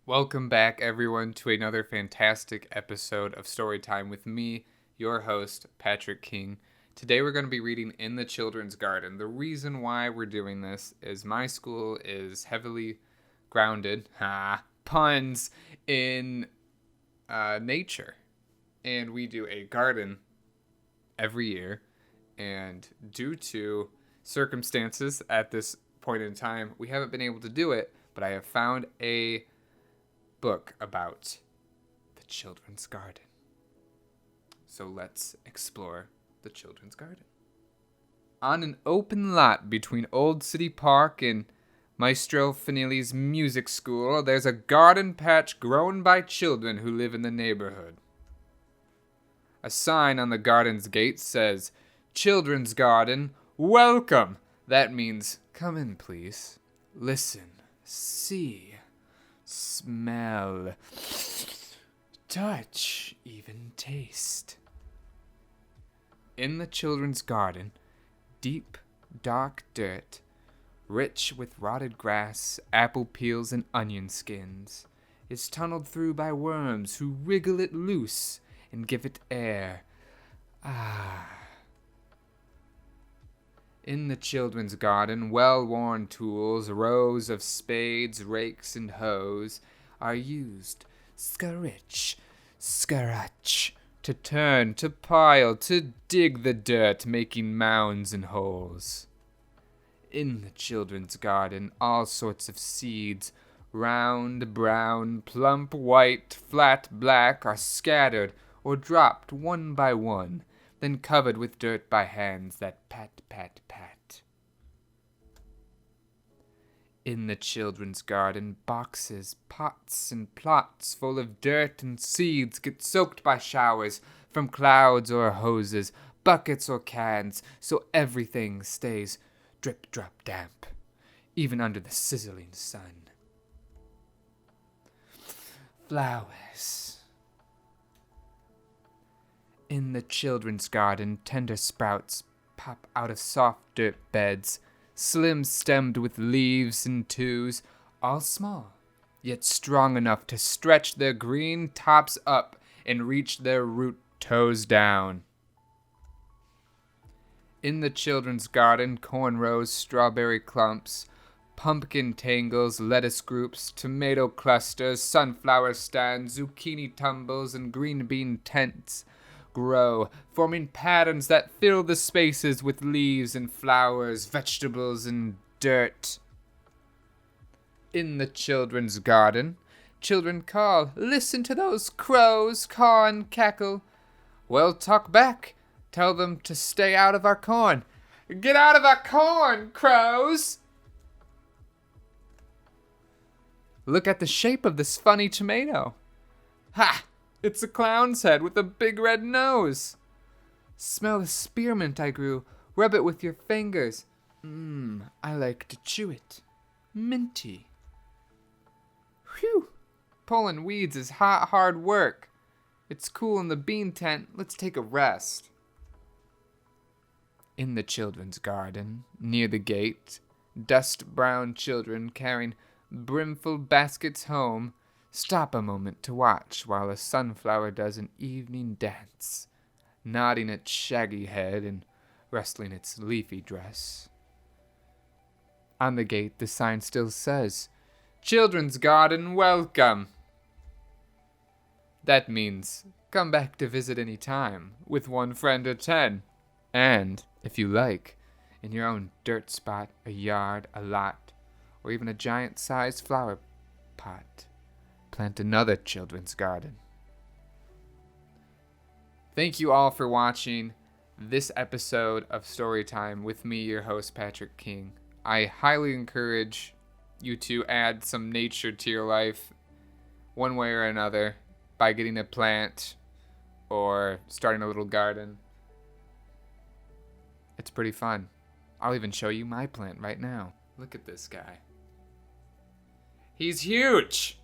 Welcome back, everyone, to another fantastic episode of Storytime with me, your host, Patrick King. Today we're going to be reading In the Children's Garden. The reason why we're doing this is my school is heavily grounded, puns, in nature. And we do a garden every year. And due to circumstances at this point in time, we haven't been able to do it, but I have found a book about the children's garden. So let's explore the children's garden. On an open lot between Old City Park and Maestro Finelli's music school, there's a garden patch grown by children who live in the neighborhood. A sign on the garden's gate says, "Children's Garden, welcome." That means, come in, please. Listen, see, smell, touch, even taste. In the children's garden, deep, dark dirt, rich with rotted grass, apple peels, and onion skins, is tunneled through by worms who wriggle it loose and give it air. In the children's garden, well-worn tools, rows of spades, rakes, and hoes, are used, scritch, scratch, to turn, to pile, to dig the dirt, making mounds and holes. In the children's garden, all sorts of seeds, round, brown, plump, white, flat, black, are scattered or dropped one by one, then covered with dirt by hands that pat, pat, pat. In the children's garden, boxes, pots, and plots full of dirt and seeds get soaked by showers from clouds or hoses, buckets or cans, so everything stays drip, drop, damp, even under the sizzling sun. Flowers. In the children's garden, tender sprouts pop out of soft dirt beds, slim stemmed with leaves and twos, all small, yet strong enough to stretch their green tops up and reach their root toes down. In the children's garden, corn rows, strawberry clumps, pumpkin tangles, lettuce groups, tomato clusters, sunflower stands, zucchini tumbles, and green bean tents grow, forming patterns that fill the spaces with leaves and flowers, vegetables and dirt. In the children's garden, children call, "Listen to those crows caw and cackle." Well, talk back. Tell them to stay out of our corn. "Get out of our corn, crows!" Look at the shape of this funny tomato. Ha! It's a clown's head with a big red nose. Smell the spearmint I grew. Rub it with your fingers. I like to chew it. Minty. Whew! Pulling weeds is hot, hard work. It's cool in the bean tent. Let's take a rest. In the children's garden, near the gate, dust-brown children carrying brimful baskets home stop a moment to watch while a sunflower does an evening dance, nodding its shaggy head and rustling its leafy dress. On the gate, the sign still says, "Children's Garden, welcome." That means come back to visit any time, with one friend or 10. And, if you like, in your own dirt spot, a yard, a lot, or even a giant-sized flower pot, plant another children's garden. Thank you all for watching this episode of Storytime with me, your host, Patrick King. I highly encourage you to add some nature to your life one way or another by getting a plant or starting a little garden. It's pretty fun. I'll even show you my plant right now. Look at this guy. He's huge!